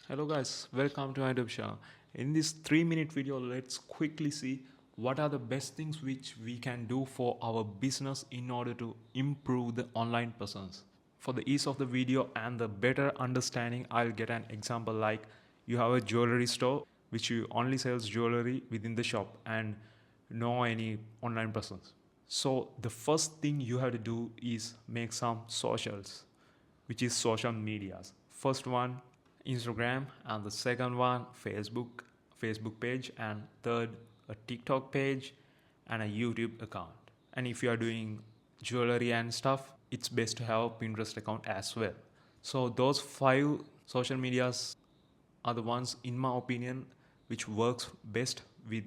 Hello guys, welcome to my YouTube channel. In this 3-minute video, let's quickly see what are the best things which we can do for our business in order to improve the online presence. For the ease of the video and the better understanding, I'll get an example like you have a jewelry store which you only sells jewelry within the shop and no any online presence. So the first thing you have to do is make some socials, which is social medias. First one Instagram, and the second one Facebook page, and third a TikTok page and a YouTube account. And if you are doing jewelry and stuff, it's best to have a Pinterest account as well. So those 5 social medias are the ones in my opinion which works best with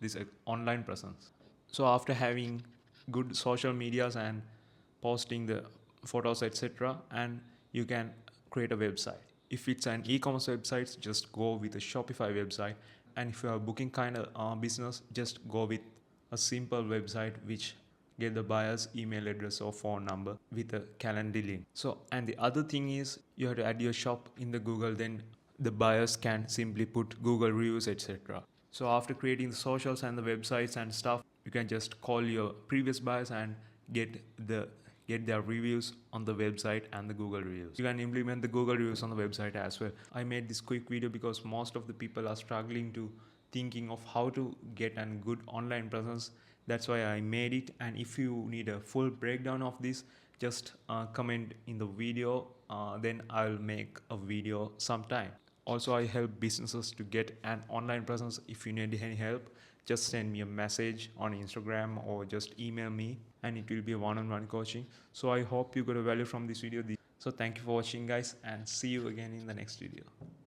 this online presence. So after having good social medias and posting the photos etc, and you can create a website. If it's an e-commerce website, just go with a Shopify website, and if you are booking kind of business, just go with a simple website which get the buyer's email address or phone number with a calendar link. So and the other thing is you have to add your shop in the Google, then the buyers can simply put Google reviews etc. So after creating the socials and the websites and stuff, you can just call your previous buyers and get their reviews on the website and the Google reviews. You can implement the Google reviews on the website as well. I made this quick video because most of the people are struggling to thinking of how to get a good online presence. That's why I made it. And if you need a full breakdown of this, just comment in the video, then I'll make a video sometime. Also, I help businesses to get an online presence. If you need any help, just send me a message on Instagram or just email me, and it will be a one-on-one coaching. So I hope you got a value from this video. So thank you for watching guys, and see you again in the next video.